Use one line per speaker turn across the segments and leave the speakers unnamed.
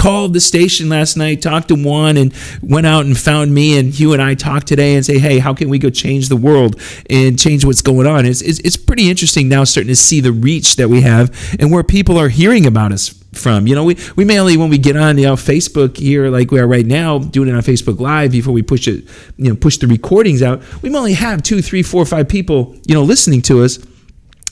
called the station last night, talked to Juan, and went out and found me, and Hugh and I talked today and say, hey, how can we go change the world and change what's going on? It's pretty interesting now starting to see the reach that we have and where people are hearing about us from. We mainly, when we get on Facebook here like we are right now, doing it on Facebook Live before we push it, push the recordings out, we only have 2, 3, 4, 5 people, listening to us.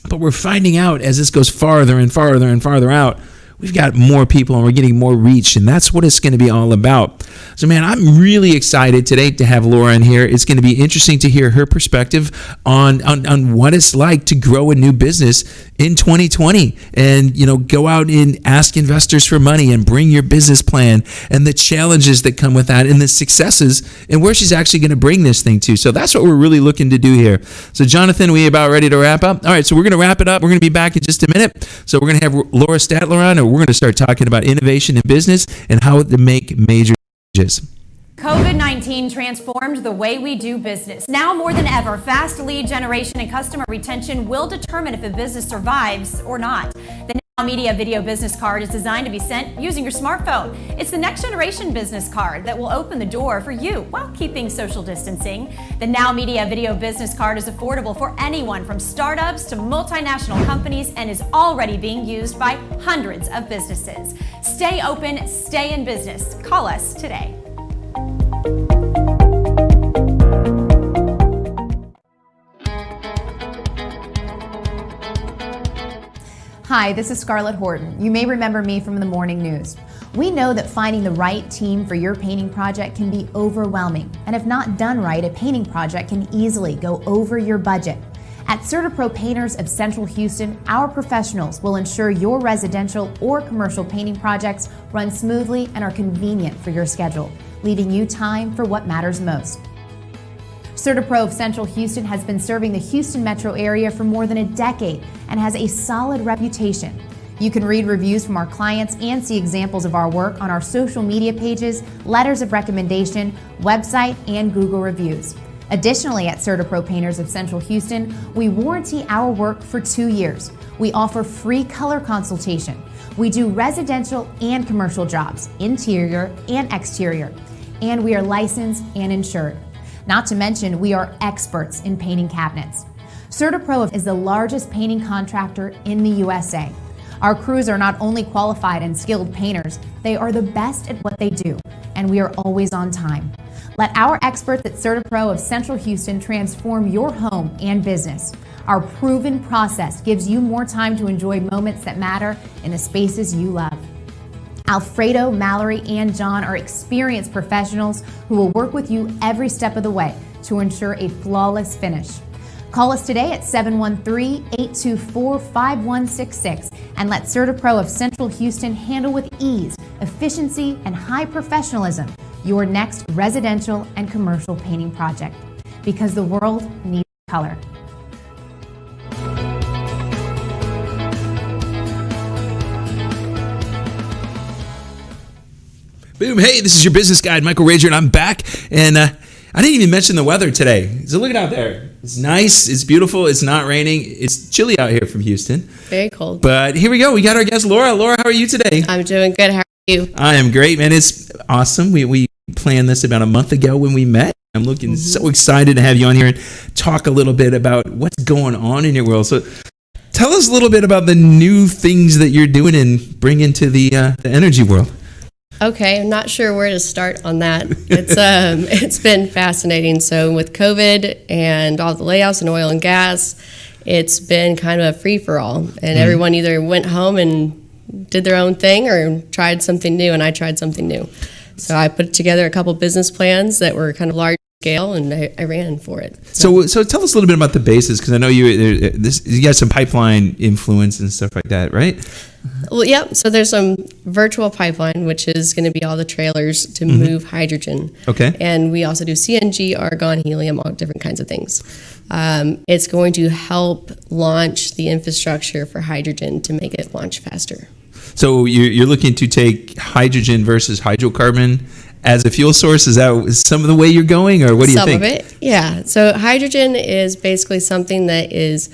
But we're finding out as this goes farther and farther and farther out, we've got more people and we're getting more reach, and that's what it's going to be all about. So, man, I'm really excited today to have Laura in here. It's going to be interesting to hear her perspective on what it's like to grow a new business in 2020 and, go out and ask investors for money and bring your business plan and the challenges that come with that and the successes and where she's actually going to bring this thing to. So that's what we're really looking to do here. So, Jonathan, we about ready to wrap up? All right, so we're going to wrap it up. We're going to be back in just a minute. So we're going to have Laura Statler on, and we're going to start talking about innovation in business and how to make major changes.
COVID-19 transformed the way we do business. Now more than ever, fast lead generation and customer retention will determine if a business survives or not. The Now Media Video Business Card is designed to be sent using your smartphone. It's the next generation business card that will open the door for you while keeping social distancing. The Now Media Video Business Card is affordable for anyone from startups to multinational companies and is already being used by hundreds of businesses. Stay open, stay in business. Call us today.
Hi, this is Scarlett Horton. You may remember me from the morning news. We know that finding the right team for your painting project can be overwhelming, and if not done right, a painting project can easily go over your budget. At CertaPro Painters of Central Houston, our professionals will ensure your residential or commercial painting projects run smoothly and are convenient for your schedule, leaving you time for what matters most. CertaPro of Central Houston has been serving the Houston metro area for more than a decade and has a solid reputation. You can read reviews from our clients and see examples of our work on our social media pages, letters of recommendation, website, and Google reviews. Additionally, at CertaPro Painters of Central Houston, we warranty our work for 2 years. We offer free color consultation. We do residential and commercial jobs, interior and exterior, and we are licensed and insured. Not to mention, we are experts in painting cabinets. CertaPro is the largest painting contractor in the USA. Our crews are not only qualified and skilled painters, they are the best at what they do, and we are always on time. Let our experts at CertaPro of Central Houston transform your home and business. Our proven process gives you more time to enjoy moments that matter in the spaces you love. Alfredo, Mallory, and John are experienced professionals who will work with you every step of the way to ensure a flawless finish. Call us today at 713-824-5166 and let CertaPro of Central Houston handle with ease, efficiency, and high professionalism your next residential and commercial painting project, because the world needs color.
Boom. Hey, this is your business guide, Michael Rager, and I'm back. And I didn't even mention the weather today. So look out there. It's nice. It's beautiful. It's not raining. It's chilly out here from Houston.
Very cold.
But here we go. We got our guest, Laura. Laura, how are you today?
I'm doing good. How are you?
I am great, man. It's awesome. We planned this about a month ago when we met. I'm looking so excited to have you on here and talk a little bit about what's going on in your world. So tell us a little bit about the new things that you're doing and bringing to the energy world.
Okay, I'm not sure where to start on that. It's been fascinating. So with COVID and all the layoffs in oil and gas, it's been kind of a free-for-all. And everyone either went home and did their own thing or tried something new, and I tried something new. So I put together a couple business plans that were kind of large scale, and I ran for it.
So tell us a little bit about the basis, because I know you got some pipeline influence and stuff like that, right?
Well, yeah. So there's some virtual pipeline, which is going to be all the trailers to move hydrogen.
Okay.
And we also do CNG, argon, helium, all different kinds of things. It's going to help launch the infrastructure for hydrogen to make it launch faster.
So you're looking to take hydrogen versus hydrocarbon as a fuel source? Is that some of the way you're going, or what do you think?
Some of it, yeah. So hydrogen is basically something that is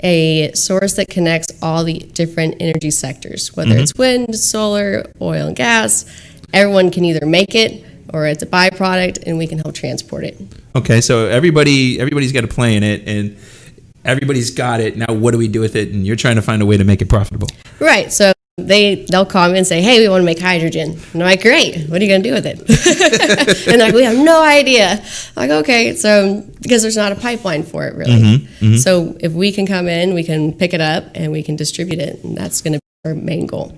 a source that connects all the different energy sectors, whether it's wind, solar, oil and gas. Everyone can either make it or it's a byproduct, and we can help transport it.
Okay, so everybody's got a play in it, and everybody's got it. Now, what do we do with it? And you're trying to find a way to make it profitable.
Right. So they'll call me and say, hey, we want to make hydrogen. And I'm like, great. What are you going to do with it? And they're like, we have no idea. I'm like, okay. So because there's not a pipeline for it, really. So if we can come in, we can pick it up and we can distribute it. And that's going to be our main goal.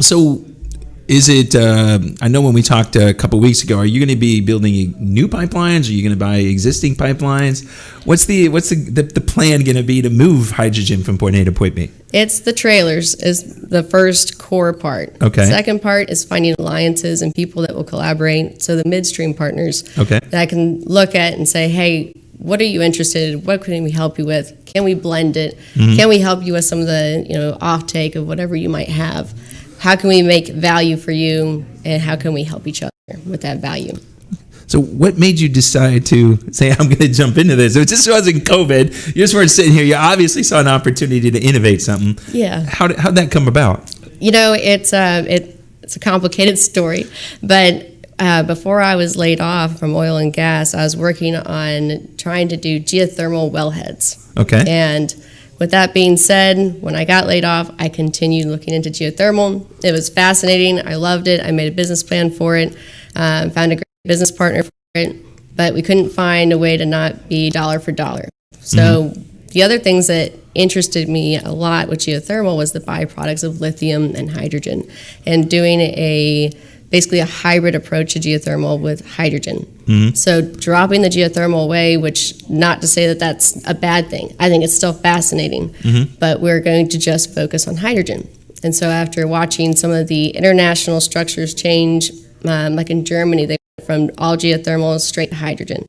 So is it, I know when we talked a couple weeks ago, are you going to be building new pipelines? Are you going to buy existing pipelines? What's the plan going to be to move hydrogen from point A to point B?
It's the trailers is the first core part.
Okay.
The second part is finding alliances and people that will collaborate. So the midstream partners that I can look at and say, hey, what are you interested in? What can we help you with? Can we blend it? Can we help you with some of the offtake of whatever you might have? How can we make value for you, and how can we help each other with that value?
So what made you decide to say, I'm going to jump into this? It just wasn't COVID. You just weren't sitting here. You obviously saw an opportunity to innovate something.
Yeah.
How'd that come about?
It's a complicated story, but before I was laid off from oil and gas, I was working on trying to do geothermal wellheads.
Okay.
And with that being said, when I got laid off, I continued looking into geothermal. It was fascinating. I loved it. I made a business plan for it, found a great business partner for it, but we couldn't find a way to not be dollar for dollar. So the other things that interested me a lot with geothermal was the byproducts of lithium and hydrogen, and doing basically a hybrid approach to geothermal with hydrogen. So dropping the geothermal away, which not to say that that's a bad thing. I think it's still fascinating, but we're going to just focus on hydrogen. And so after watching some of the international structures change, like in Germany, they went from all geothermal straight to hydrogen.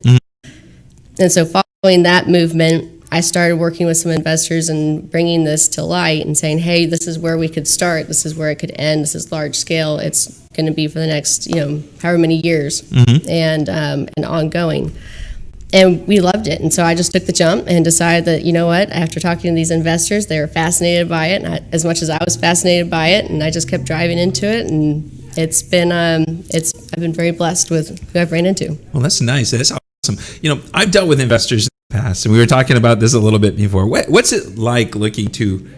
And so following that movement, I started working with some investors and bringing this to light and saying, hey, this is where we could start. This is where it could end. This is large scale. It's going to be for the next, however many years and ongoing. And we loved it. And so I just took the jump and decided that, you know what, after talking to these investors, they were fascinated by it, as much as I was fascinated by it. And I just kept driving into it. And it's been, I've been very blessed with who I've ran into.
Well, that's nice. That's awesome. I've dealt with investors past, and we were talking about this a little bit before. What's it like looking to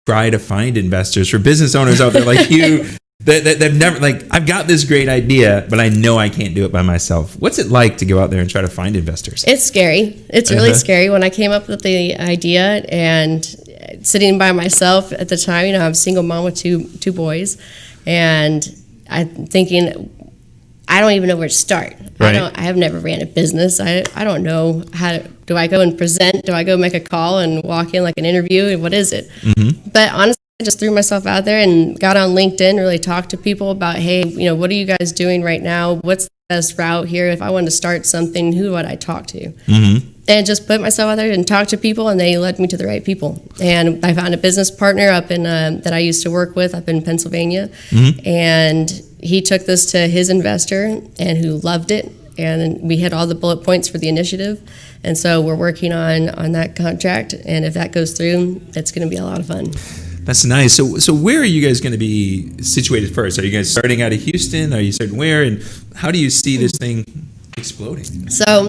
try to find investors for business owners out there like you that never, I've got this great idea, but I know I can't do it by myself. What's it like to go out there and try to find investors?
It's scary. It's really scary. When I came up with the idea and sitting by myself at the time, I'm a single mom with two boys, and I'm thinking, I don't even know where to start.
Right.
I have never ran a business. I don't know do I go and present? Do I go make a call and walk in like an interview? What is it? But honestly, I just threw myself out there and got on LinkedIn, really talked to people about, hey, what are you guys doing right now? What's the best route here? If I wanted to start something, who would I talk to? And just put myself out there and talk to people, and they led me to the right people. And I found a business partner up in that I used to work with up in Pennsylvania, and he took this to his investor and who loved it, and we had all the bullet points for the initiative. And so we're working on that contract, and if that goes through, it's going to be a lot of fun.
That's nice. So where are you guys going to be situated first? Are you guys starting out of Houston? Are you starting where? And how do you see this thing exploding?
So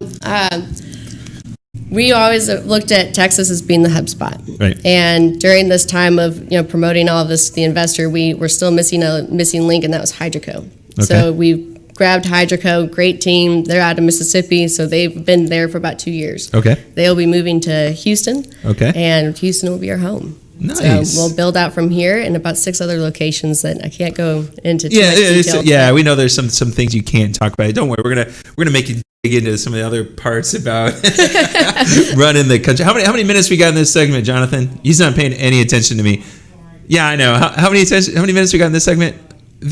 we always looked at Texas as being the hub spot.
Right.
And during this time of promoting all of this to the investor, we were still missing a missing link, and that was Hydroco.
Okay.
So we grabbed Hydroco, great team. They're out of Mississippi, so they've been there for about 2 years.
Okay.
They'll be moving to Houston.
Okay.
And Houston will be our home.
Nice.
So we'll build out from here and about 6 other locations that I can't go into too much detail.
Yeah, we know there's some things you can't talk about. Don't worry, we're gonna make you dig into some of the other parts about running the country. How many minutes we got in this segment, Jonathan? He's not paying any attention to me. Yeah, I know. How many minutes we got in this segment?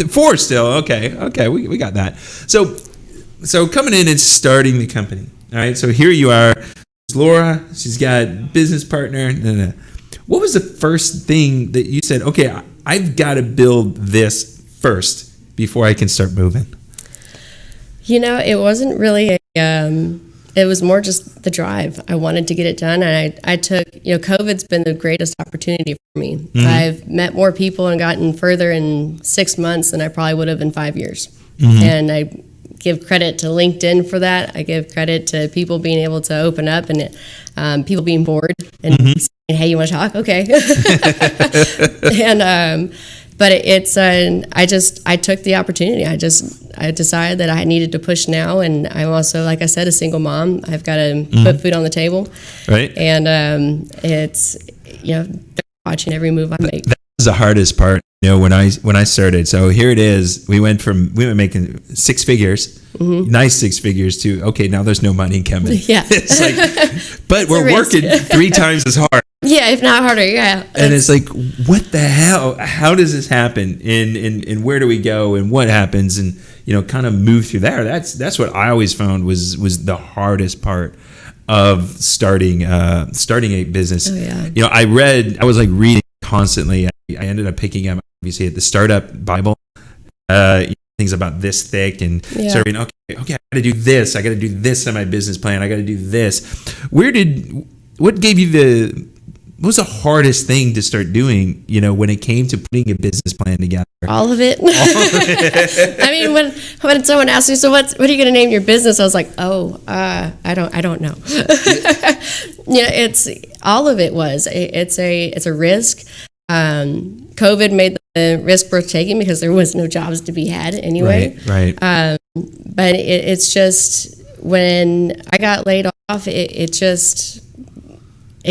4 still. Okay, we got that. So coming in and starting the company. All right. So here you are, Laura. She's got business partner. What was the first thing that you said, okay, I've got to build this first before I can start moving?
It wasn't really it was more just the drive. I wanted to get it done. And I took, COVID's been the greatest opportunity for me. I've met more people and gotten further in 6 months than I probably would have in 5 years. And I give credit to LinkedIn for that. I give credit to people being able to open up and people being bored and saying, hey, you want to talk? Okay. And, but I took the opportunity. I decided that I needed to push now. And I'm also, like I said, a single mom. I've got to put food on the table. Right. And it's, they're watching every move I make.
That was the hardest part. When I started, so here it is. We went making 6 figures, nice 6 figures, to okay, now there's no money coming. Yeah, it's like, but we're working 3 times as hard.
Yeah, if not harder. Yeah,
and it's like, what the hell? How does this happen? And where do we go? And what happens? And kind of move through there. That's what I always found was the hardest part of starting a business. Oh, yeah. I was like reading constantly. I ended up picking up, obviously, at the Startup Bible, things about this thick, and starting, okay, I got to do this. I got to do this in my business plan. I got to do this. What was the hardest thing to start doing, when it came to putting a business plan together?
All of it. I mean, when someone asked me, so what are you going to name your business? I was like, I don't know. It's all of it was, it's a risk. COVID made the risk worth taking because there was no jobs to be had anyway. Right. But it's just, when I got laid off, it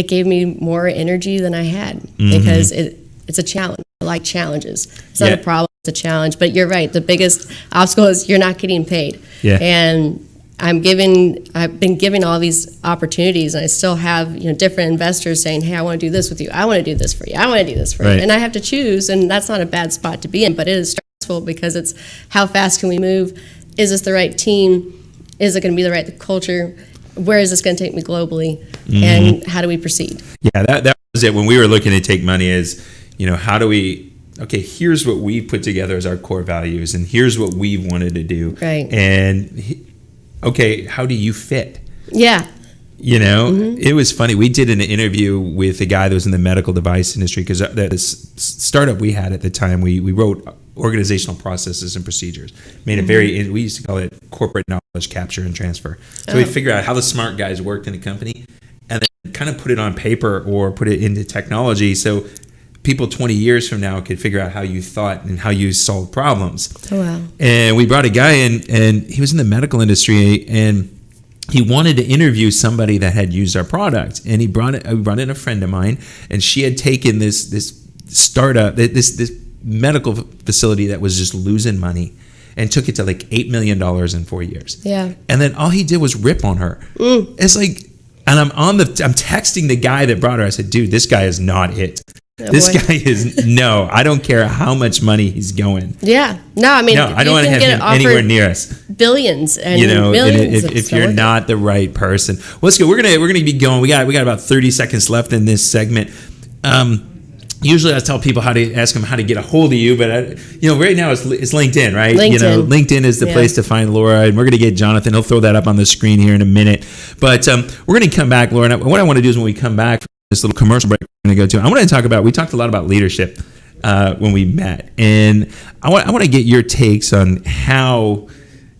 gave me more energy than I had because it's a challenge. I like challenges. It's not a problem, it's a challenge. But you're right. The biggest obstacle is you're not getting paid. Yeah. And I've been giving all these opportunities, and I still have different investors saying, hey, I want to do this with you. I want to do this for you. I want to do this for you. And I have to choose, and that's not a bad spot to be in, but it is stressful because it's how fast can we move? Is this the right team? Is it going to be the right culture? Where is this going to take me globally? And how do we proceed? Yeah,
that was it. When we were looking to take money is, how do we, okay, here's what we put together as our core values, and here's what we wanted to do. Right. And okay, how do you fit? Yeah. It was funny. We did an interview with a guy that was in the medical device industry, because this startup we had at the time, we wrote organizational processes and procedures. Made it we used to call it corporate knowledge capture and transfer. So we figured out how the smart guys worked in a company, and then kind of put it on paper or put it into technology, so people 20 years from now could figure out how you thought and how you solved problems. Oh, wow. And we brought a guy in, and he was in the medical industry, and he wanted to interview somebody that had used our product. And we brought in a friend of mine, and she had taken this startup, this medical facility that was just losing money, and took it to like $8 million in 4 years. Yeah. And then all he did was rip on her. It's like, and I'm texting the guy that brought her. I said, dude, this guy is not it. Oh, this guy is, I don't care how much money he's going. Yeah. No, I mean, I don't want to have him anywhere near us.
Billions and millions.
And if you're not the right person. Well, let's go. We're gonna be going. We got about 30 seconds left in this segment. Usually I tell people ask them how to get a hold of you, but right now it's LinkedIn, right? LinkedIn. LinkedIn is the place to find Laura, and we're going to get Jonathan. He'll throw that up on the screen here in a minute. But we're going to come back, Laura. And what I want to do is, when we come back from this little commercial break we're going to go to, I want to talk about, we talked a lot about leadership when we met, and I want to get your takes on how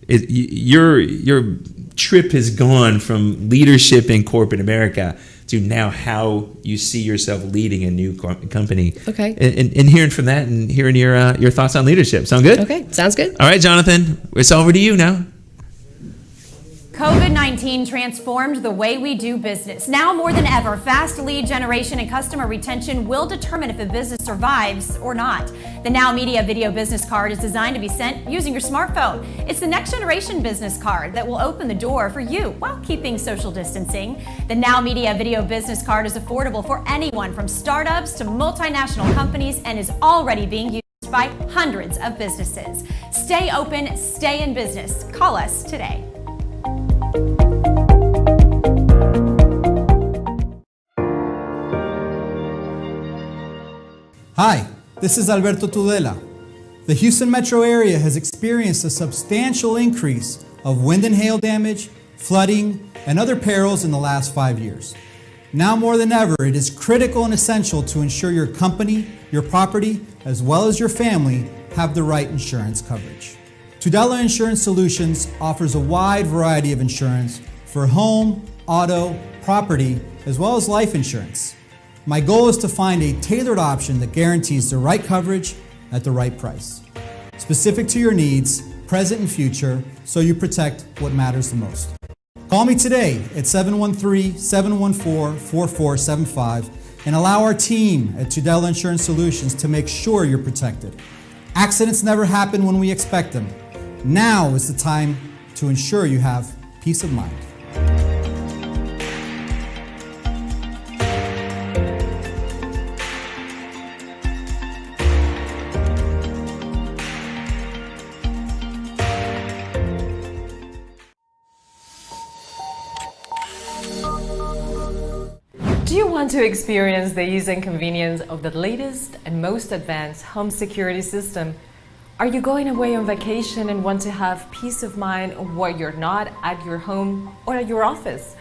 your trip has gone from leadership in corporate America to now how you see yourself leading a new company. Okay. And hearing from that, and hearing your thoughts on leadership. Sound good?
Okay, sounds good.
All right, Jonathan, it's over to you now.
COVID-19 transformed the way we do business. Now more than ever, fast lead generation and customer retention will determine if a business survives or not. The Now Media Video Business Card is designed to be sent using your smartphone. It's the next generation business card that will open the door for you while keeping social distancing. The Now Media Video Business Card is affordable for anyone from startups to multinational companies and is already being used by hundreds of businesses. Stay open, stay in business. Call us today.
Hi, this is Alberto Tudela. The Houston metro area has experienced a substantial increase of wind and hail damage, flooding, and other perils in the last 5 years. Now more than ever, it is critical and essential to ensure your company, your property, as well as your family have the right insurance coverage. Tudela Insurance Solutions offers a wide variety of insurance for home, auto, property, as well as life insurance. My goal is to find a tailored option that guarantees the right coverage at the right price, specific to your needs, present and future, so you protect what matters the most. Call me today at 713-714-4475 and allow our team at Tudela Insurance Solutions to make sure you're protected. Accidents never happen when we expect them. Now is the time to ensure you have peace of mind.
Do you want to experience the ease and convenience of the latest and most advanced home security system? Are you going away on vacation and want to have peace of mind while you're not at your home or at your office?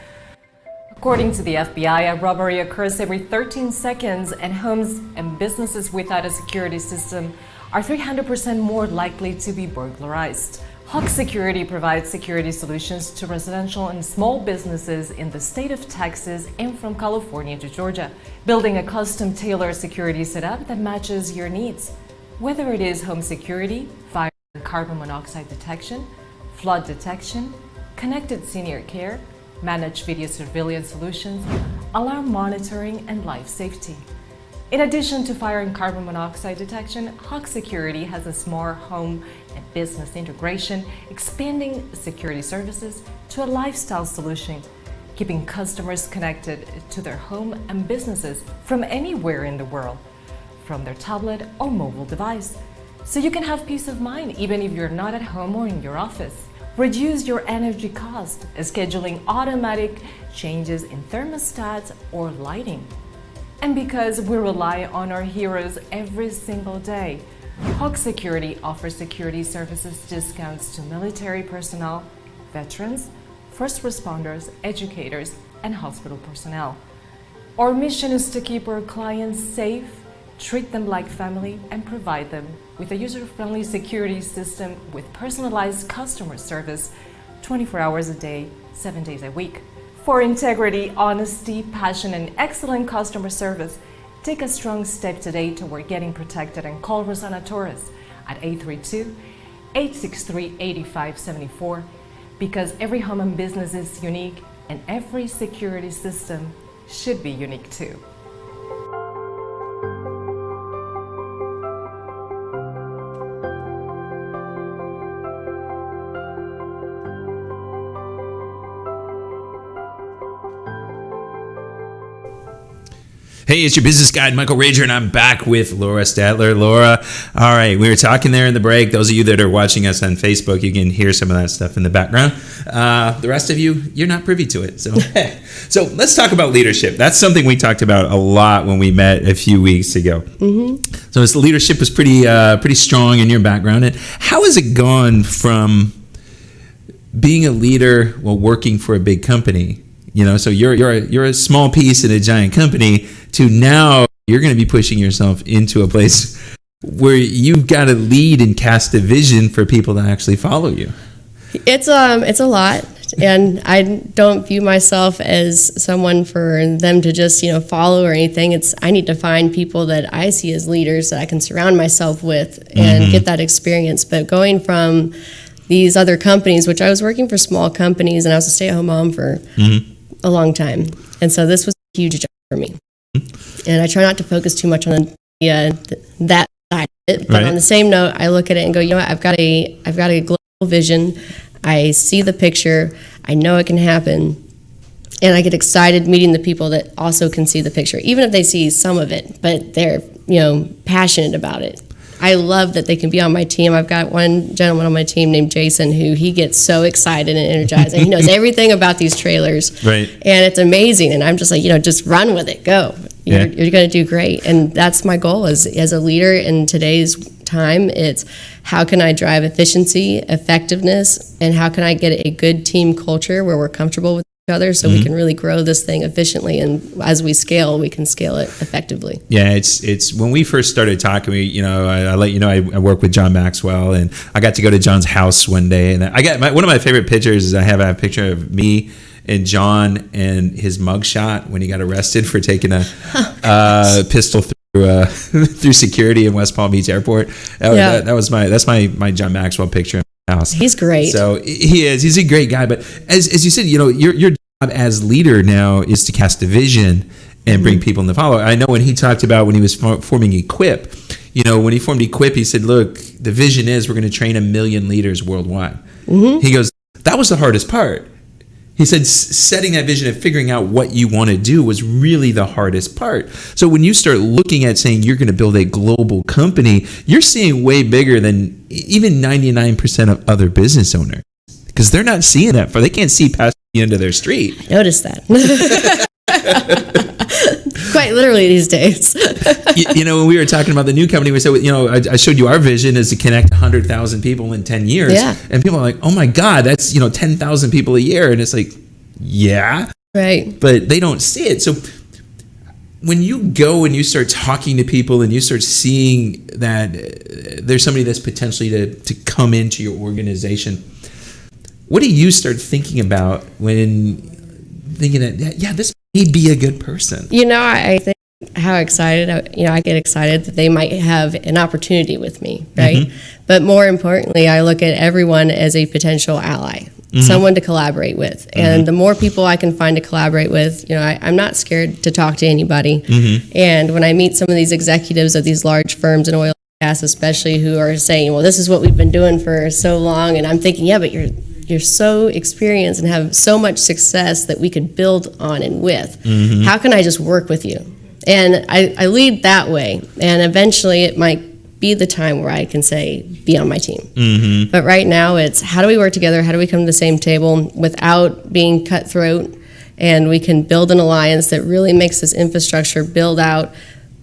According to the FBI, a robbery occurs every 13 seconds, and homes and businesses without a security system are 300% more likely to be burglarized. Hawk Security provides security solutions to residential and small businesses in the state of Texas and from California to Georgia, building a custom tailored security setup that matches your needs. Whether it is home security, fire and carbon monoxide detection, flood detection, connected senior care, managed video surveillance solutions, alarm monitoring, and life safety. In addition to fire and carbon monoxide detection, Hawk Security has a smart home and business integration, expanding security services to a lifestyle solution, keeping customers connected to their home and businesses from anywhere in the world, from their tablet or mobile device, so you can have peace of mind even if you're not at home or in your office. Reduce your energy cost, scheduling automatic changes in thermostats or lighting. And because we rely on our heroes every single day, Hawk Security offers security services discounts to military personnel, veterans, first responders, educators, and hospital personnel. Our mission is to keep our clients safe, treat them like family, and provide them with a user-friendly security system with personalized customer service 24 hours a day, 7 days a week. For integrity, honesty, passion, and excellent customer service, take a strong step today toward getting protected and call Rosanna Torres at 832-863-8574, because every home and business is unique and every security system should be unique too.
Hey, it's your business guide, Michael Rager, and I'm back with Laura Statler. Laura, all right, we were talking there in the break. Those of you that are watching us on Facebook, you can hear some of that stuff in the background. The rest of you, you're not privy to it. So let's talk about leadership. That's something we talked about a lot when we met a few weeks ago. Mm-hmm. So leadership was pretty strong in your background. And how has it gone from being a leader while working for a big company? You know, so you're a small piece in a giant company, to now you're going to be pushing yourself into a place where you've got to lead and cast a vision for people to actually follow you.
It's a lot, and I don't view myself as someone for them to just follow or anything. I need to find people that I see as leaders that I can surround myself with and get that experience. But going from these other companies, which I was working for small companies, and I was a stay-at-home mom for a long time, and so this was a huge job for me. And I try not to focus too much on that side of it, but on the same note, I look at it and go, I've got a global vision. I see the picture. I know it can happen, and I get excited meeting the people that also can see the picture, even if they see some of it, but they're passionate about it. I love that they can be on my team. I've got one gentleman on my team named Jason who he gets so excited and energized, and he knows everything about these trailers. Right. And it's amazing. And I'm just like, just run with it. Go. You're going to do great. And that's my goal as a leader in today's time. It's how can I drive efficiency, effectiveness, and how can I get a good team culture where we're comfortable with other so we can really grow this thing efficiently. And as we scale, we can scale it effectively.
Yeah, it's when we first started talking, I let you know I work with John Maxwell, and I got to go to John's house one day, and I got one of my favorite pictures is I have a picture of me and John and his mugshot when he got arrested for taking a pistol through security in West Palm Beach Airport. That's my John Maxwell picture in my house.
He's great.
So he's a great guy. But as you said, your job as leader now is to cast a vision and bring people in the follow. I know when he talked about when he was forming Equip, when he formed Equip, he said, look, the vision is we're going to train 1 million leaders worldwide. He goes, that was the hardest part. He said setting that vision and figuring out what you want to do was really the hardest part. So when you start looking at saying you're going to build a global company, you're seeing way bigger than even 99% of other business owners, because they're not seeing that. They can't see past the end of their street.
Notice that. Quite literally these days.
When we were talking about the new company, we said, I showed you our vision is to connect 100,000 people in 10 years.
Yeah.
And people are like, oh my God, that's, 10,000 people a year. And it's like, yeah.
Right.
But they don't see it. So when you go and you start talking to people and you start seeing that there's somebody that's potentially to come into your organization, what do you start thinking about when thinking that, this may be a good person?
I think how excited, I get excited that they might have an opportunity with me, right? But more importantly, I look at everyone as a potential ally, someone to collaborate with. And the more people I can find to collaborate with, I'm not scared to talk to anybody. And when I meet some of these executives of these large firms in oil and gas, especially, who are saying, well, this is what we've been doing for so long. And I'm thinking, yeah, but you're so experienced and have so much success that we could build on and with. How can I just work with you? And I lead that way. And eventually it might be the time where I can say, be on my team. But right now it's, how do we work together? How do we come to the same table without being cutthroat? And we can build an alliance that really makes this infrastructure build out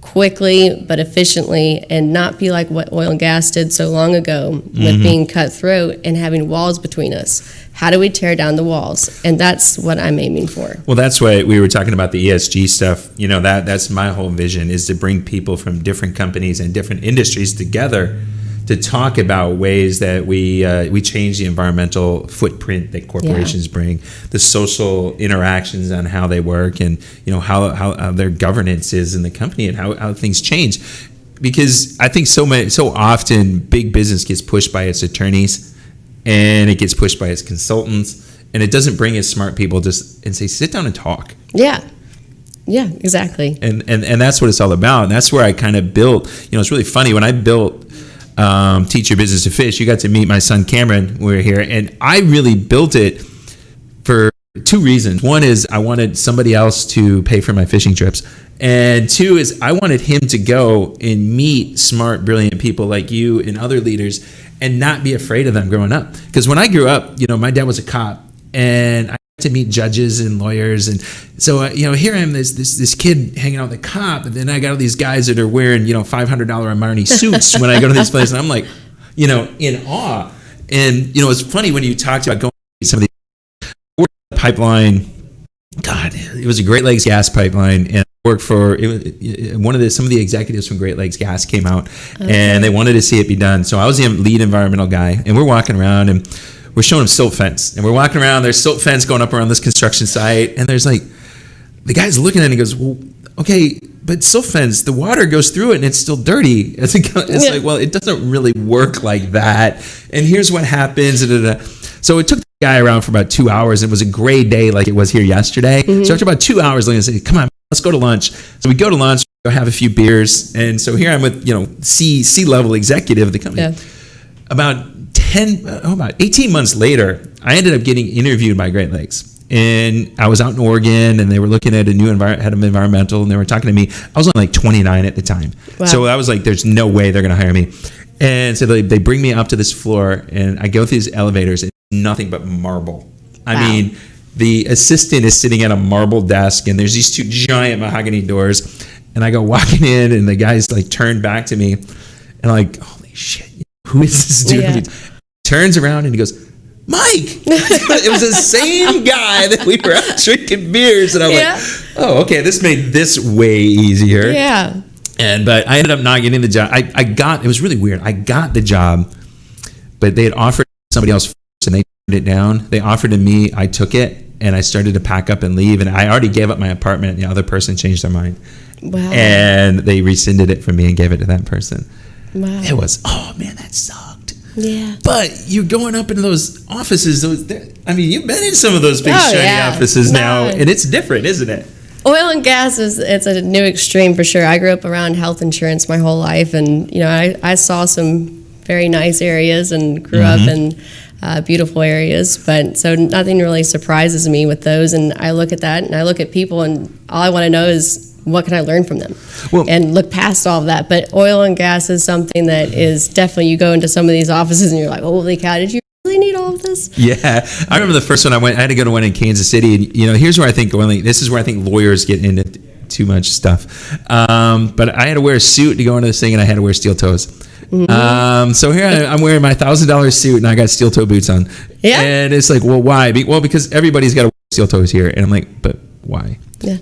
quickly but efficiently, and not be like what oil and gas did so long ago with being cutthroat and having walls between us. How do we tear down the walls? And that's what I'm aiming for.
Well, that's why we were talking about the ESG stuff. That's my whole vision, is to bring people from different companies and different industries together to talk about ways that we change the environmental footprint that corporations bring, the social interactions on how they work, and how their governance is in the company, and how things change. Because I think so often big business gets pushed by its attorneys, and it gets pushed by its consultants, and it doesn't bring its smart people and say, sit down and talk.
Yeah, exactly.
And that's what it's all about. And that's where I kind of built. It's really funny when I built Teach Your Business to Fish. You got to meet my son Cameron when we were here, and I really built it for two reasons. One is I wanted somebody else to pay for my fishing trips, and two is I wanted him to go and meet smart, brilliant people like you and other leaders, and not be afraid of them growing up. Because when I grew up, my dad was a cop, and I got to meet judges and lawyers, and so here I am, this kid hanging out with a cop, and then I got all these guys that are wearing $500 Armani suits when I go to these places, and I'm like, in awe. And it's funny when you talked about going to some of the pipeline. God, it was a Great Lakes gas pipeline, and I worked for some of the executives from Great Lakes Gas came out, and they wanted to see it be done. So I was the lead environmental guy, and we're walking around, and we're showing them silt fence, and we're walking around. There's silt fence going up around this construction site, and there's like the guy's looking at it and he goes, well, okay, but silt fence, the water goes through it and it's still dirty. It's like, well, it doesn't really work like that. And here's what happens. So it took the guy around for about 2 hours. It was a gray day like it was here yesterday. So after about 2 hours, I said, come on, let's go to lunch. So we go to lunch, go have a few beers. And so here I'm with, C-level executive of the company. Yeah. About 18 months later, I ended up getting interviewed by Great Lakes. And I was out in Oregon, and they were looking at a new head of environmental, and they were talking to me. I was only like 29 at the time. Wow. So I was like, there's no way they're going to hire me. And so they bring me up to this floor, and I go through these elevators, and nothing but marble. I mean, the assistant is sitting at a marble desk, and there's these two giant mahogany doors. And I go walking in, and the guy's like turned back to me, and like, holy shit, who is this dude? Yeah. He turns around, and he goes, Mike. It was the same guy that we were out drinking beers, and I'm like, oh, okay, this made this way easier.
Yeah.
But I ended up not getting the job. It was really weird. I got the job, but they had offered somebody else first, and they turned it down. They offered to me. I took it, and I started to pack up and leave. And I already gave up my apartment, and the other person changed their mind.
Wow.
And they rescinded it from me and gave it to that person.
Wow.
It was, oh man, that sucked.
Yeah.
But you're going up into those offices. You've been in some of those big shiny offices now, and it's different, isn't it?
Oil and gas it's a new extreme for sure. I grew up around health insurance my whole life, and I saw some very nice areas and grew up in beautiful areas. But so nothing really surprises me with those. And I look at that, and I look at people, and all I want to know is, what can I learn from them? And look past all of that. But oil and gas is something that is definitely, you go into some of these offices and you're like, holy cow, did you really need all of this?
Yeah. I remember the first one I had to go to one in Kansas City. And, here's where I think this is where I think lawyers get into too much stuff. But I had to wear a suit to go into this thing, and I had to wear steel toes. So here I'm wearing my $1,000 suit, and I got steel toe boots on. Yeah. And it's like, well, why? Well, because everybody's got to wear steel toes here. And I'm like, but why?
Yeah.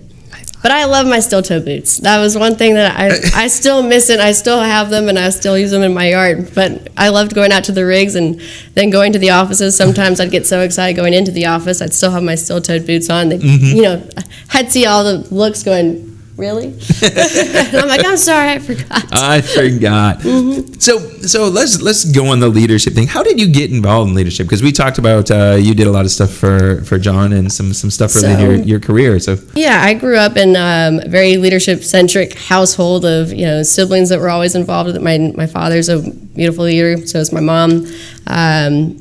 But I love my steel toe boots. That was one thing that I still miss it. I still have them, and I still use them in my yard. But I loved going out to the rigs and then going to the offices. Sometimes I'd get so excited going into the office, I'd still have my steel-toed boots on. I'd see all the looks going, really? And I'm like, I'm sorry, I forgot.
So let's go on the leadership thing. How did you get involved in leadership? Because we talked about you did a lot of stuff for John and some stuff early in your career. So
yeah, I grew up in a very leadership centric household of siblings that were always involved with it. My father's a beautiful leader, so is my mom.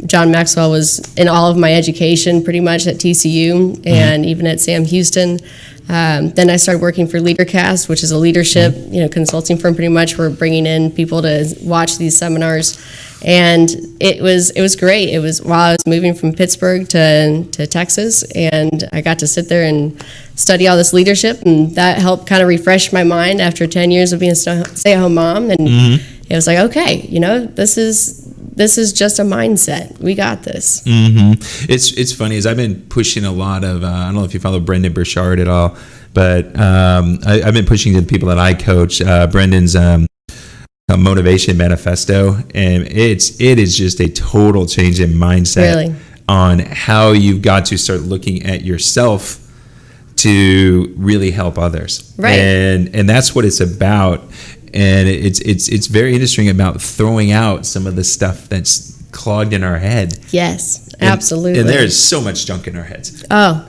John Maxwell was in all of my education pretty much at TCU and even at Sam Houston. Then I started working for LeaderCast, which is a leadership, consulting firm. Pretty much, we're bringing in people to watch these seminars, and it was great. It was while I was moving from Pittsburgh to Texas, and I got to sit there and study all this leadership, and that helped kind of refresh my mind after 10 years of being a stay-at-home mom. And it was like, okay, this is just a mindset. We got this.
It's funny, as I've been pushing a lot of, I don't know if you follow Brendan Burchard at all, but I've been pushing to the people that I coach, Brendan's motivation manifesto, and it is just a total change in mindset on how you've got to start looking at yourself to really help others. Right. And that's what it's about. And it's very interesting about throwing out some of the stuff that's clogged in our head.
Yes, absolutely.
And there is so much junk in our heads.
Oh,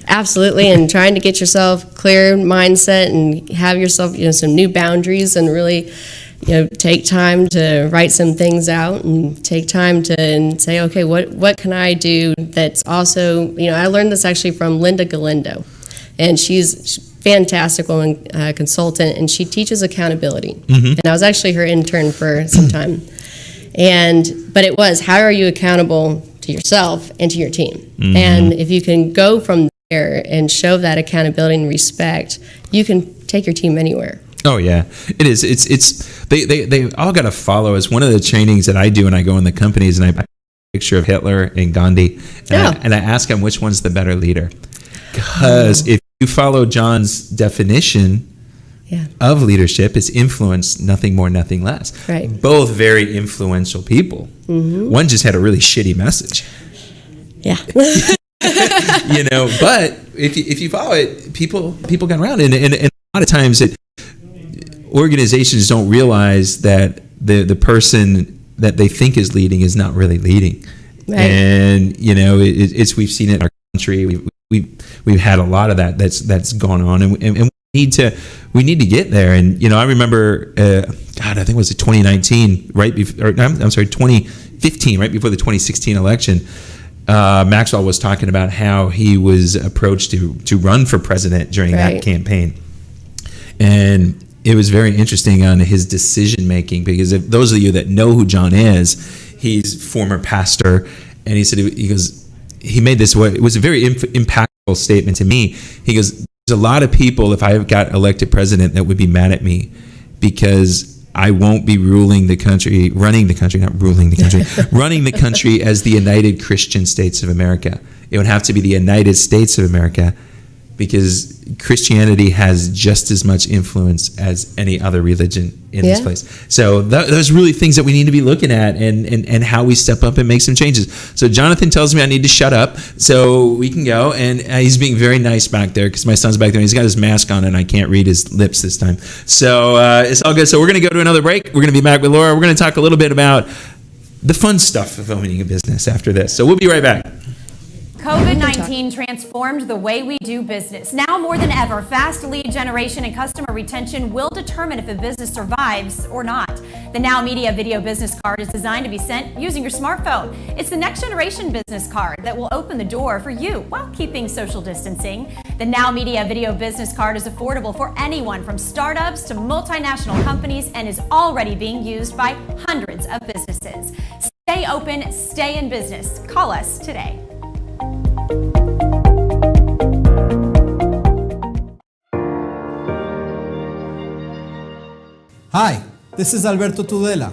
absolutely. And trying to get yourself clear mindset and have yourself, some new boundaries, and really, take time to write some things out and take time to say, okay, what can I do that's also, I learned this actually from Linda Galindo, and she's fantastic woman, consultant, and she teaches accountability. And I was actually her intern for some time. But it was, how are you accountable to yourself and to your team? And if you can go from there and show that accountability and respect, you can take your team anywhere.
Oh yeah, it is. They all got to follow us. One of the trainings that I do when I go in the companies, and I buy a picture of Hitler and Gandhi, and I ask them which one's the better leader. Because if you follow John's definition of leadership, it's influence, nothing more, nothing less.
Right.
Both very influential people. One just had a really shitty message.
Yeah.
But if you follow it, people got around, and a lot of times organizations don't realize that the person that they think is leading is not really leading. Right. And we've seen it in our country. We've had a lot of that's gone on, and we need to get there. And I remember, I think it was 2019, 2015, right before the 2016 election. Maxwell was talking about how he was approached to run for president during that campaign, and it was very interesting on his decision making, because if those of you that know who John is, he's former pastor, and he said he made this, it was a very impactful statement to me. He goes, there's a lot of people, if I got elected president, that would be mad at me because I won't be running the country as the United Christian States of America. It would have to be the United States of America, because Christianity has just as much influence as any other religion in this place. So those are really things that we need to be looking at, and how we step up and make some changes. So Jonathan tells me I need to shut up so we can go, and he's being very nice back there because my son's back there and he's got his mask on and I can't read his lips this time. So it's all good. So we're going to go to another break. We're going to be back with Laura. We're going to talk a little bit about the fun stuff of owning a business after this. So we'll be right back.
COVID-19 transformed the way we do business. Now more than ever, fast lead generation and customer retention will determine if a business survives or not. The Now Media Video Business Card is designed to be sent using your smartphone. It's the next generation business card that will open the door for you while keeping social distancing. The Now Media Video Business Card is affordable for anyone from startups to multinational companies and is already being used by hundreds of businesses. Stay open, stay in business. Call us today.
Hi, this is Alberto Tudela.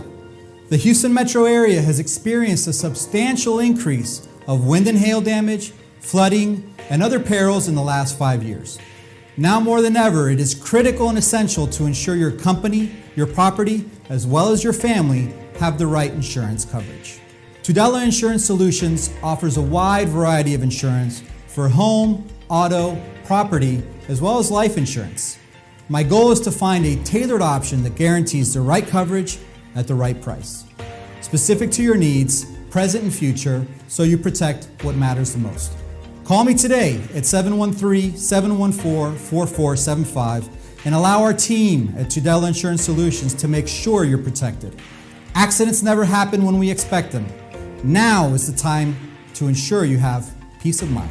The Houston metro area has experienced a substantial increase of wind and hail damage, flooding, and other perils in the last 5 years. Now more than ever, it is critical and essential to ensure your company, your property, as well as your family have the right insurance coverage. $2 Insurance Solutions offers a wide variety of insurance for home, auto, property, as well as life insurance. My goal is to find a tailored option that guarantees the right coverage at the right price, specific to your needs, present and future, so you protect what matters the most. Call me today at 713-714-4475 and allow our team at $2 Insurance Solutions to make sure you're protected. Accidents never happen when we expect them. Now is the time to ensure you have peace of mind.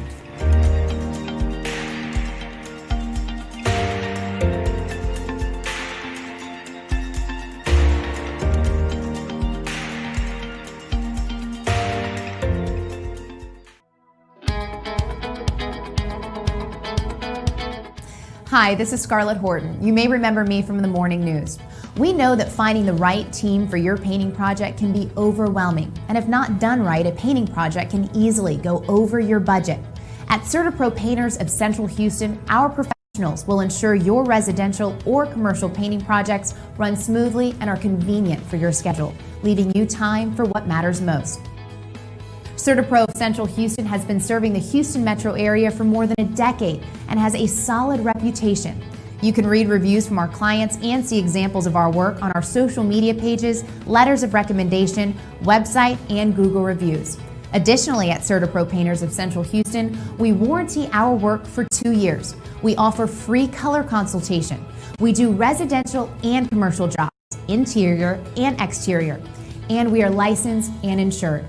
Hi, this is Scarlett Horton. You may remember me from the morning news. We know that finding the right team for your painting project can be overwhelming, and if not done right, a painting project can easily go over your budget. At CertaPro Painters of Central Houston, our professionals will ensure your residential or commercial painting projects run smoothly and are convenient for your schedule, leaving you time for what matters most. CertaPro of Central Houston has been serving the Houston metro area for more than a decade and has a solid reputation. You can read reviews from our clients and see examples of our work on our social media pages, letters of recommendation, website, and Google reviews. Additionally, at CertaPro Painters of Central Houston, we warranty our work for 2 years. We offer free color consultation. We do residential and commercial jobs, interior and exterior, and we are licensed and insured.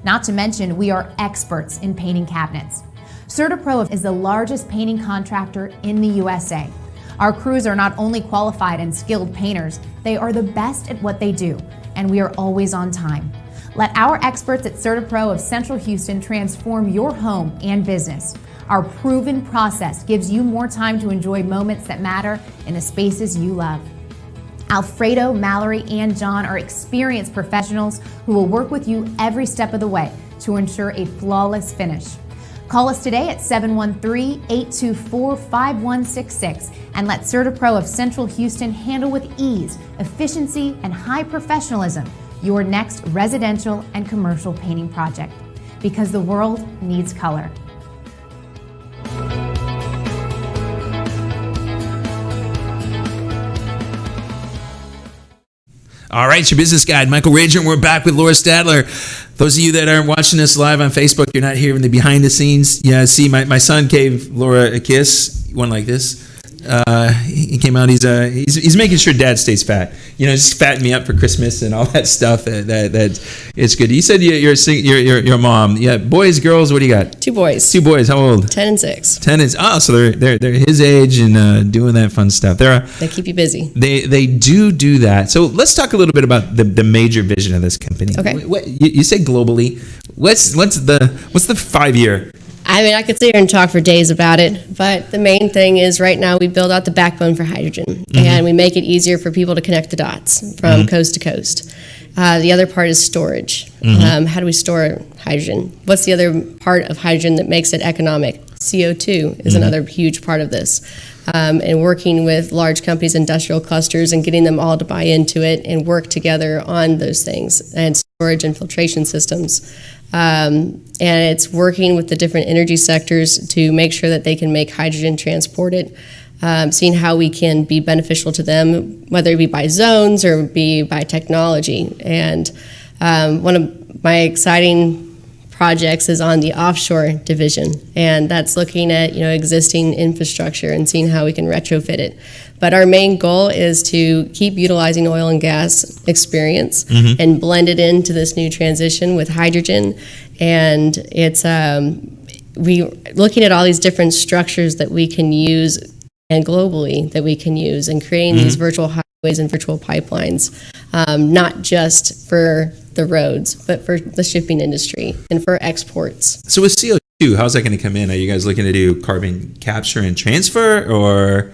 Not to mention, we are experts in painting cabinets. CertaPro is the largest painting contractor in the USA. Our crews are not only qualified and skilled painters, they are the best at what they do, and we are always on time. Let our experts at CertaPro of Central Houston transform your home and business. Our proven process gives you more time to enjoy moments that matter in the spaces you love. Alfredo, Mallory, and John are experienced professionals who will work with you every step of the way to ensure a flawless finish. Call us today at 713-824-5166 and let CertaPro of Central Houston handle with ease, efficiency, and high professionalism your next residential and commercial painting project, because the world needs color.
All right, it's your business guide, Michael Rager, and we're back with Laura Stadler. Those of you that aren't watching us live on Facebook, you're not hearing the behind the scenes. Yeah, see, my son gave Laura a kiss, one like this. He came out. He's making sure Dad stays fat. You know, just fatten me up for Christmas and all that stuff. That it's good. You said you're a mom. Yeah, boys, girls. What do you got?
2 boys.
2 boys. How old?
10 and 6.
10 is so they're his age and doing that fun stuff.
They keep you busy.
They do that. So let's talk a little bit about the major vision of this company.
Okay.
You say globally. What's the 5-year?
I mean, I could sit here and talk for days about it, but the main thing is right now we build out the backbone for hydrogen, and we make it easier for people to connect the dots from coast to coast. The other part is storage. How do we store hydrogen? What's the other part of hydrogen that makes it economic? CO2 is another huge part of this. And working with large companies, industrial clusters, and getting them all to buy into it and work together on those things, and storage and filtration systems. And it's working with the different energy sectors to make sure that they can make hydrogen transported, seeing how we can be beneficial to them, whether it be by zones or be by technology. And one of my exciting projects is on the offshore division, and that's looking at existing infrastructure and seeing how we can retrofit it. But our main goal is to keep utilizing oil and gas experience and blend it into this new transition with hydrogen. And it's we looking at all these different structures that we can use and globally that we can use, and creating these virtual highways and virtual pipelines, not just for the roads, but for the shipping industry and for exports.
So with CO2, how's that going to come in? Are you guys looking to do carbon capture and transfer, or?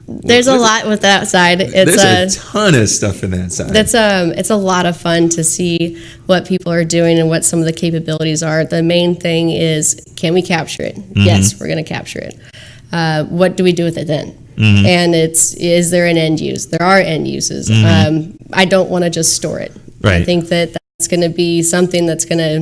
There's a lot with that side.
There's a ton of stuff in that side.
It's a lot of fun to see what people are doing and what some of the capabilities are. The main thing is, can we capture it? Yes, we're going to capture it. What do we do with it then? And is there an end use? There are end uses. I don't want to just store it.
Right.
I think that's going to be something that's going to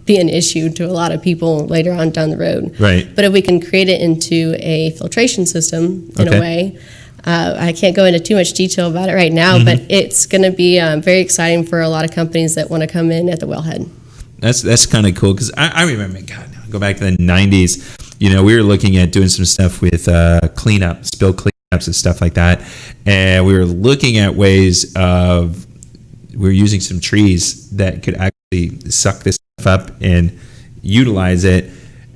be an issue to a lot of people later on down the road.
Right.
But if we can create it into a filtration system in a way, I can't go into too much detail about it right now, but it's going to be very exciting for a lot of companies that want to come in at the wellhead.
That's kind of cool, because I remember, God, go back to the 90s. We were looking at doing some stuff with cleanup, spill cleanups and stuff like that, and we were looking at ways of, we were using some trees that could actually suck this stuff up and utilize it,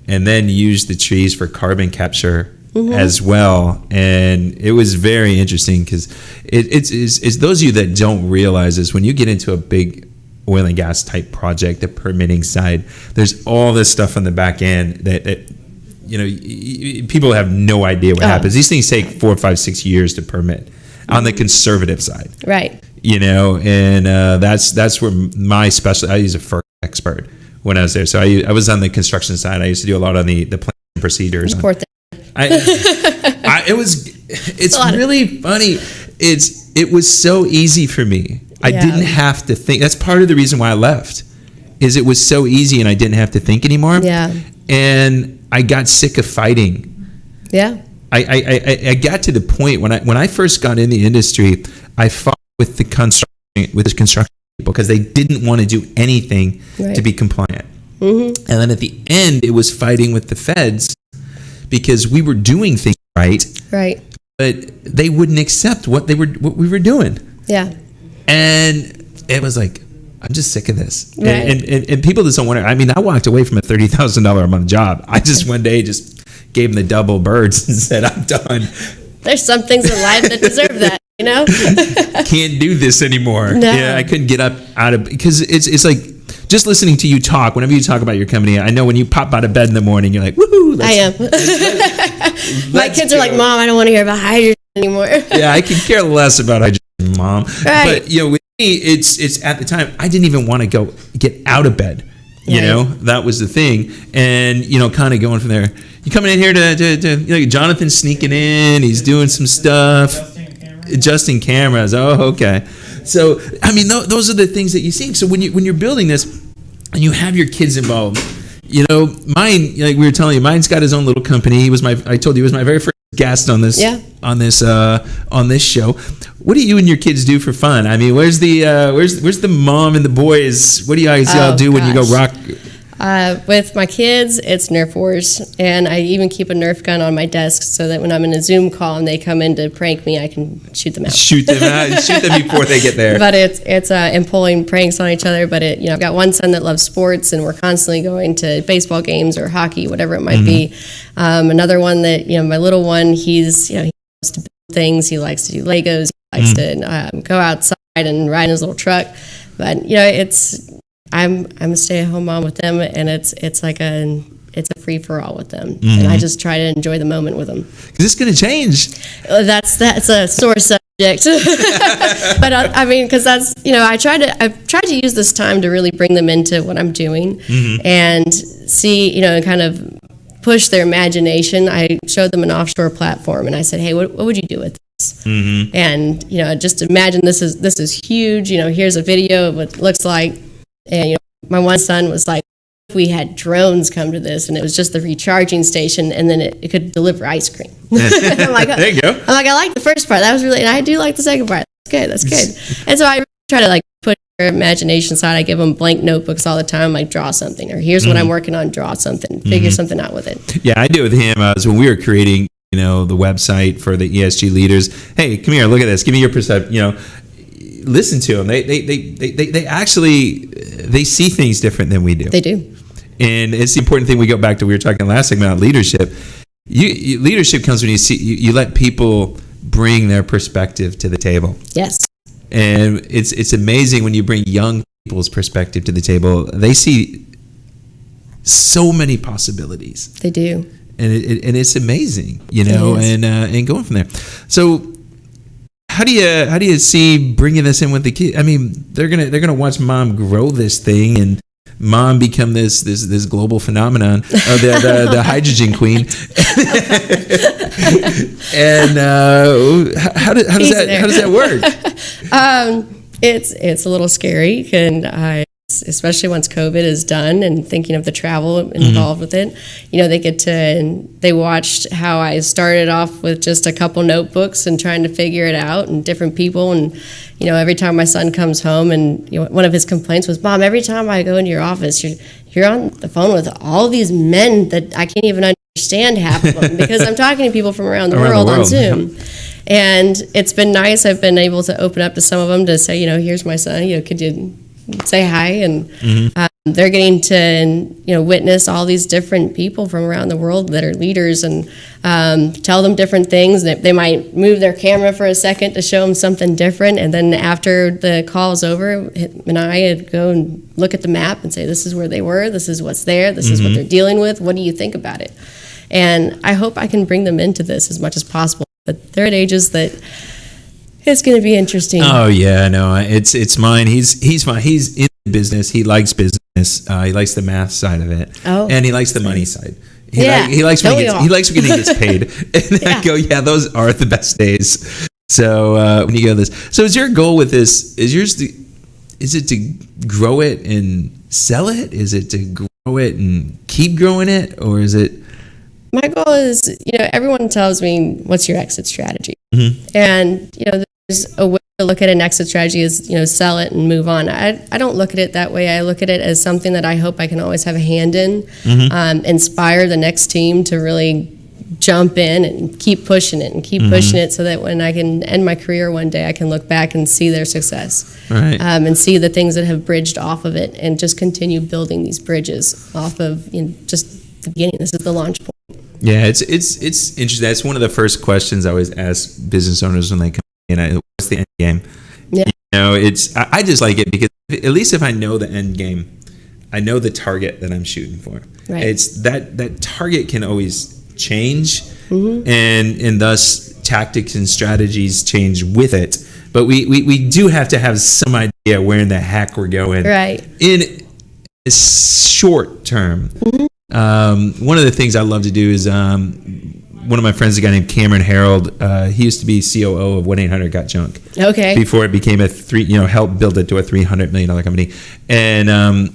and then use the trees for carbon capture as well. And it was very interesting, because it's those of you that don't realize is when you get into a big oil and gas type project, the permitting side, there's all this stuff on the back end that people have no idea what happens. These things take 4, 5, 6 years to permit on the conservative side.
Right.
And that's where my specialty, I was a FERC expert when I was there. So I was on the construction side. I used to do a lot on the plan and procedures. It's really funny. It was so easy for me. I didn't have to think. That's part of the reason why I left, is it was so easy and I didn't have to think anymore. Yeah. And I got sick of fighting. Yeah. I got to the point when I first got in the industry, I fought with the construction people because they didn't want to do anything to be compliant. And then at the end, it was fighting with the feds because we were doing things right, but they wouldn't accept what we were doing. Yeah. And it was like, I'm just sick of this. And people just don't want to. I mean, I walked away from a $30,000 a month job. I just one day just gave them the double birds and said, I'm done.
There's some things in life that deserve that,
Can't do this anymore. No. Yeah, I couldn't get up out of, because it's like just listening to you talk. Whenever you talk about your company, I know when you pop out of bed in the morning, you're like, woohoo.
I am. My kids are like, Mom, I don't want to hear about hydrogen anymore.
Yeah, I could care less about hydrogen, Mom. Right. But with me, it's at the time I didn't even want to get out of bed. That was the thing. And kind of going from there. You coming in here to Jonathan sneaking in, he's doing some stuff, adjusting cameras. Oh, okay. So I mean, those are the things that you see. So when you're building this and you have your kids involved, mine, like we were telling you, mine's got his own little company. I told you, he was my very first guest on this on this show. What do you and your kids do for fun? I mean, where's the mom and the boys? What do you guys all do when you go rock?
With my kids, it's Nerf wars, and I even keep a Nerf gun on my desk so that when I'm in a Zoom call and they come in to prank me, I can shoot them out. Shoot them before they get there. But it's and pulling pranks on each other. But I've got one son that loves sports, and we're constantly going to baseball games or hockey, whatever it might be. Another one that my little one, he loves to build things. He likes to do Legos. He likes to go outside and ride in his little truck. But I'm a stay-at-home mom with them, and it's a free for all with them, and I just try to enjoy the moment with them.
Is this going to change?
That's a sore subject, but I mean, because that's I've tried to use this time to really bring them into what I'm doing and see kind of push their imagination. I showed them an offshore platform, and I said, hey, what would you do with this? And just imagine this is huge. Here's a video of what it looks like, and my one son was like, if we had drones come to this, and it was just the recharging station, and then it could deliver ice cream. I'm like,
there you go.
I'm like, I like the first part. That was really, and I do like the second part. That's good. And so I try to push their imagination side. I give them blank notebooks all the time, like draw something, or here's what I'm working on, draw something, figure something out with it.
Yeah, I do it with him. When we were creating, the website for the ESG leaders. Hey, come here, look at this. Give me your perception. Listen to them. They actually they see things different than we do.
They do.
And it's the important thing. We go back to, we were talking last segment about leadership. Leadership comes when you let people bring their perspective to the table.
Yes.
And it's amazing when you bring young people's perspective to the table. They see so many possibilities.
They do.
And it's amazing, and going from there. So how do you see bringing this in with the kids? I mean, they're gonna watch mom grow this thing and mom become this global phenomenon, the hydrogen queen. And how does that work?
It's a little scary, and especially once COVID is done, and thinking of the travel involved with it. They watched how I started off with just a couple notebooks and trying to figure it out, and different people. And, every time my son comes home, and one of his complaints was, Mom, every time I go into your office, you're on the phone with all these men that I can't even understand half of them, because I'm talking to people from around the world on Zoom. Yeah. And it's been nice. I've been able to open up to some of them to say, here's my son, could you say hi? And they're getting to witness all these different people from around the world that are leaders, and tell them different things. They might move their camera for a second to show them something different, and then after the call is over, and I would go and look at the map and say, this is where they were, this is what's there, this is what they're dealing with, what do you think about it? And I hope I can bring them into this as much as possible, but they're at ages that it's going to be interesting.
Oh yeah, no, it's mine. He's fine. He's in business. He likes business. He likes the math side of it, and he likes the money side. He likes when he gets paid. And I go, yeah, those are the best days. So when you go this, so is your goal with this? Is it to grow it and sell it? Is it to grow it and keep growing it, or is it?
My goal is, everyone tells me, what's your exit strategy? And there's a way to look at an exit strategy is, sell it and move on. I don't look at it that way. I look at it as something that I hope I can always have a hand in, inspire the next team to really jump in and keep pushing it and keep pushing it, so that when I can end my career one day, I can look back and see their success, and see the things that have bridged off of it, and just continue building these bridges off of just the beginning. This is the launch point.
Yeah, it's interesting. That's one of the first questions I always ask business owners when they come in. What's the end game? Yeah. I just like it because at least if I know the end game, I know the target that I'm shooting for. Right. It's that target can always change, and thus tactics and strategies change with it. But we do have to have some idea where in the heck we're going. Right. In a short term. One of the things I love to do is one of my friends, a guy named Cameron Harold, he used to be COO of 1-800-GOT-JUNK. Okay. Before it became helped build it to a $300 million company. And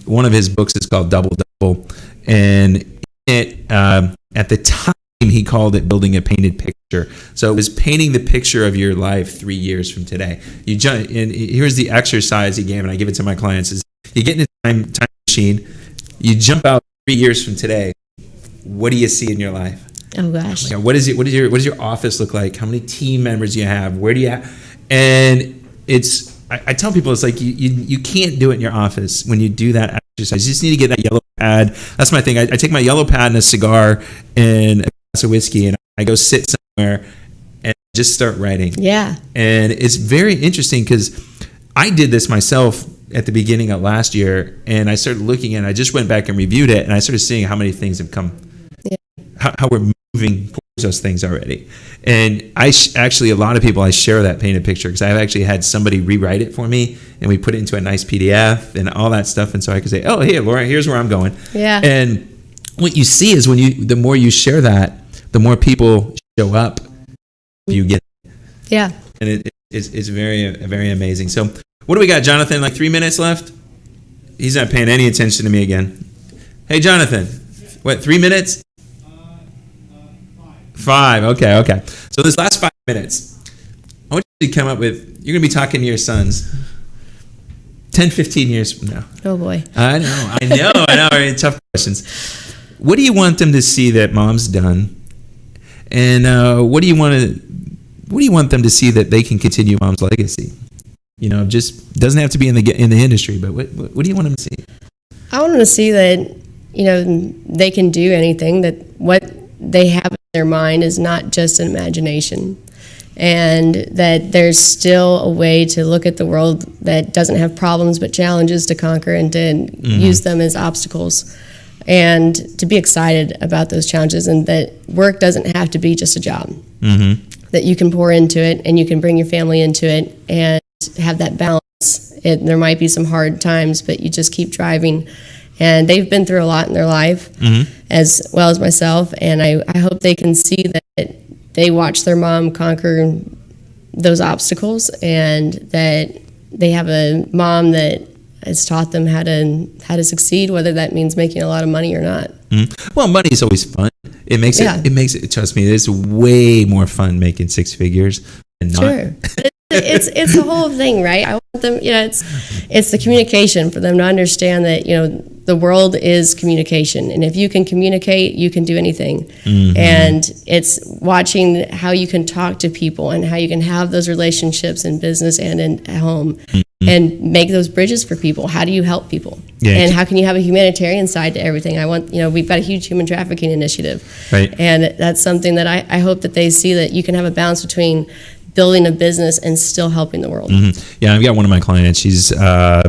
one of his books is called Double Double. And at the time, he called it building a painted picture. So it was painting the picture of your life 3 years from today. And here's the exercise he gave, and I give it to my clients: is you get in a time machine, you jump out 3 years from today. What do you see in your life?
Oh gosh.
What does your office look like? How many team members do you have? Where do you have? And I tell people, it's like you can't do it in your office when you do that exercise. You just need to get that yellow pad. That's my thing. I take my yellow pad and a cigar and a glass of whiskey, and I go sit somewhere and just start writing. Yeah. And it's very interesting because I did this myself at the beginning of last year, and I started looking, and I just went back and reviewed it, and I started seeing how many things have come how we're moving towards those things already. And actually, a lot of people, I share that painted picture because I've actually had somebody rewrite it for me, and we put it into a nice PDF and all that stuff. And so I can say, oh, hey, Laura, here's where I'm going.
Yeah.
And what you see is the more you share that, the more people show up. You get it.
Yeah.
And it's very, very amazing. So what do we got, Jonathan? Like 3 minutes left? He's not paying any attention to me again. Hey, Jonathan, what, 3 minutes? 5. Okay. So this last 5 minutes, I want you to come up with, you're going to be talking to your sons 10, 15 years from now.
Oh, boy.
I know. Right? Tough questions. What do you want them to see that mom's done? And what do you want them to see that they can continue mom's legacy? Just doesn't have to be in the industry, but what do you want them to see?
I want them to see that, they can do anything, that what they have in their mind is not just an imagination, and that there's still a way to look at the world that doesn't have problems but challenges to conquer, and to use them as obstacles, and to be excited about those challenges, and that work doesn't have to be just a job, that you can pour into it and you can bring your family into it and have that balance. There might be some hard times, but you just keep driving. And they've been through a lot in their life, as well as myself. And I hope they can see that they watch their mom conquer those obstacles, and that they have a mom that has taught them how to succeed, whether that means making a lot of money or not.
Well, money is always fun. It makes it. Trust me, it's way more fun making 6 figures than not.
Sure. It's the whole thing, right? I want them, it's the communication, for them to understand that, the world is communication. And if you can communicate, you can do anything. And it's watching how you can talk to people and how you can have those relationships in business and at home, and make those bridges for people. How do you help people? Yeah. And how can you have a humanitarian side to everything? We've got a huge human trafficking initiative. Right. And that's something that I hope that they see, that you can have a balance between building a business and still helping the world. Yeah,
I've got one of my clients. She's a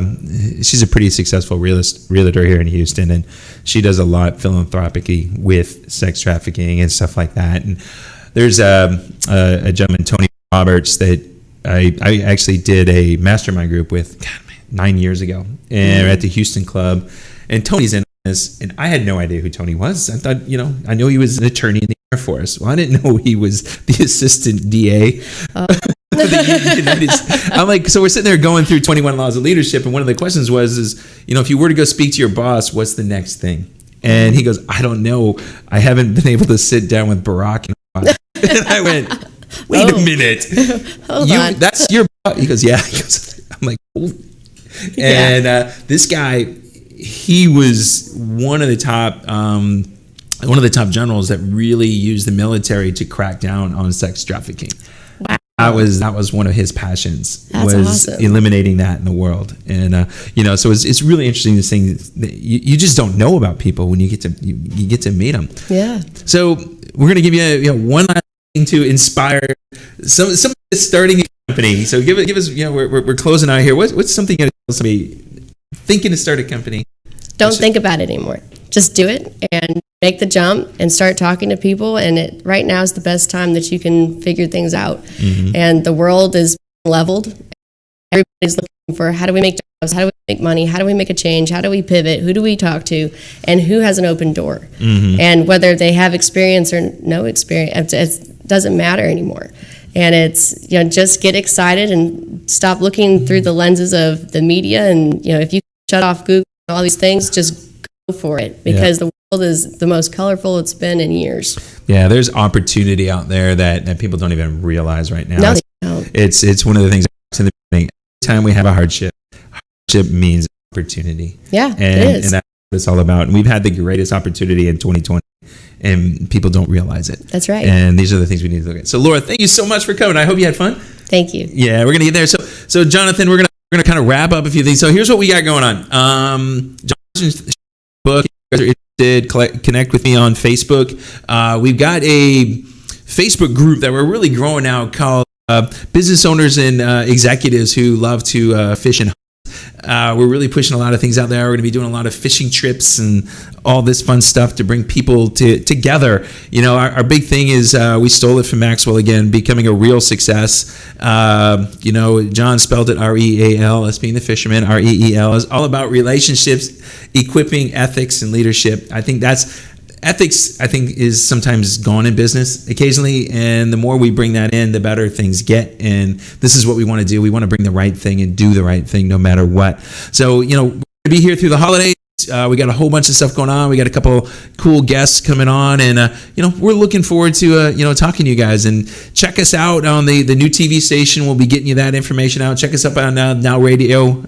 pretty successful realtor here in Houston, and she does a lot philanthropically with sex trafficking and stuff like that. And there's a gentleman, Tony Roberts, that I actually did a mastermind group with 9 years ago, and at the Houston Club. And Tony's in this, and I had no idea who Tony was. I thought, I know he was an attorney in the Air Force. Well, I didn't know he was the assistant DA. I'm like, so we're sitting there going through 21 laws of leadership, and one of the questions was, if you were to go speak to your boss, what's the next thing? And he goes, I don't know. I haven't been able to sit down with Barack. And I went, wait a minute.
Hold on.
That's your boss? He goes, yeah. I'm like, oh. And this guy, he was one of the top generals that really used the military to crack down on sex trafficking. Wow. That was one of his passions.
That's
was
awesome.
Eliminating that in the world. And so it's really interesting, this thing that you just don't know about people when you get to meet them. Yeah. So we're going to give you one last thing to inspire somebody starting a company. So give us we're closing out here. What's something you tell somebody thinking to start a company?
Don't think about it anymore. Just do it and make the jump and start talking to people. And right now is the best time that you can figure things out. And the world is leveled. Everybody's looking for, how do we make jobs? How do we make money? How do we make a change? How do we pivot? Who do we talk to? And who has an open door? And whether they have experience or no experience, it doesn't matter anymore. And it's, just get excited and stop looking through the lenses of the media. And, if you shut off Google and all these things, just go for it, because the world is the most colorful it's been in years. Yeah, there's opportunity out there that people don't even realize right now. No, they don't. It's one of the things in the beginning. Every time we have a hardship means opportunity. Yeah, it is. And that's what it's all about. And we've had the greatest opportunity in 2020. And people don't realize it. That's right. And these are the things we need to look at. So, Laura, thank you so much for coming. I hope you had fun. Thank you. Yeah, we're going to get there. So Jonathan, we're going to kind of wrap up a few things. So here's what we got going on. Jonathan's book, if you guys are interested, connect with me on Facebook. We've got a Facebook group that we're really growing now called Business Owners and Executives Who Love to Fish and Hunt.
We're really pushing a lot of things out there. We're going to be doing a lot of fishing trips and all this fun stuff to bring people together. You know, our big thing is we stole it from Maxwell again, becoming a real success. You know, John spelled it R-E-A-L, us being the fisherman, R-E-E-L, is all about relationships, equipping ethics and leadership. I think ethics, is sometimes gone in business occasionally, and the more we bring that in, the better things get. And this is what we want to do. We want to bring the right thing and do the right thing no matter what. So, you know, we're going to be here through the holidays. We got a whole bunch of stuff going on. We got a couple cool guests coming on, and you know, we're looking forward to you know, talking to you guys. And check us out on the new TV station. We'll be getting you that information out. Check us up on Now Radio,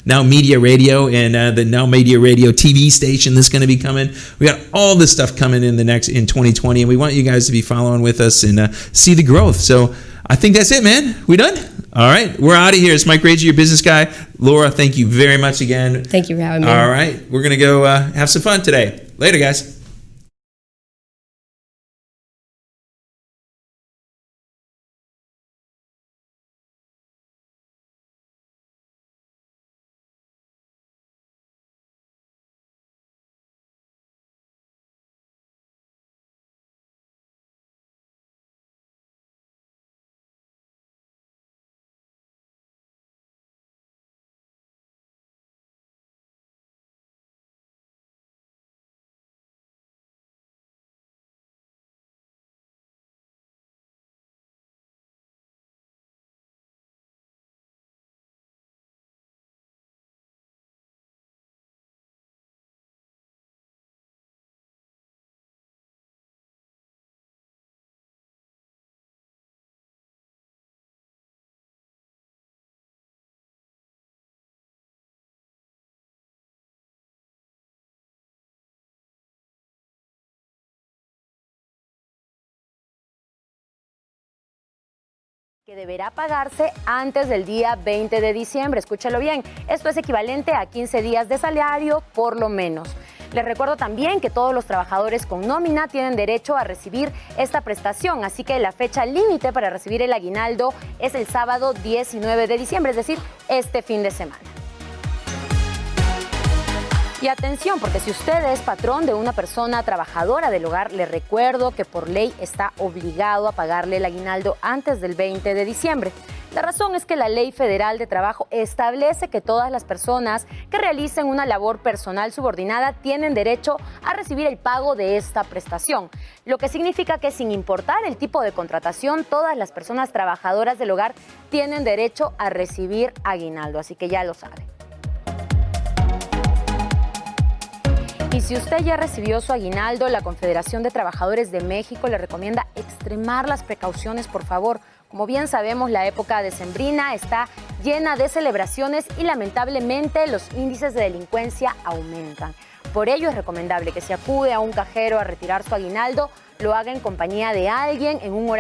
Now Media Radio, and the Now Media Radio TV station that's going to be coming. We got all this stuff coming in 2020, and we want you guys to be following with us and see the growth. So I think that's it, man. We done? All right, we're out of here. It's Mike Rager, your business guy. Laura, thank you very much again.
Thank you for having me.
All right, we're going to go have some fun today. Later, guys.
Que deberá pagarse antes del día 20 de diciembre. Escúchalo bien, esto es equivalente a 15 días de salario por lo menos. Les recuerdo también que todos los trabajadores con nómina tienen derecho a recibir esta prestación, así que la fecha límite para recibir el aguinaldo es el sábado 19 de diciembre, es decir, este fin de semana. Y atención, porque si usted es patrón de una persona trabajadora del hogar, le recuerdo que por ley está obligado a pagarle el aguinaldo antes del 20 de diciembre. La razón es que la Ley Federal de Trabajo establece que todas las personas que realicen una labor personal subordinada tienen derecho a recibir el pago de esta prestación, lo que significa que sin importar el tipo de contratación, todas las personas trabajadoras del hogar tienen derecho a recibir aguinaldo, así que ya lo sabe. Y si usted ya recibió su aguinaldo, la Confederación de Trabajadores de México le recomienda extremar las precauciones, por favor. Como bien sabemos, la época decembrina está llena de celebraciones y lamentablemente los índices de delincuencia aumentan. Por ello es recomendable que si acude a un cajero a retirar su aguinaldo, lo haga en compañía de alguien en un horario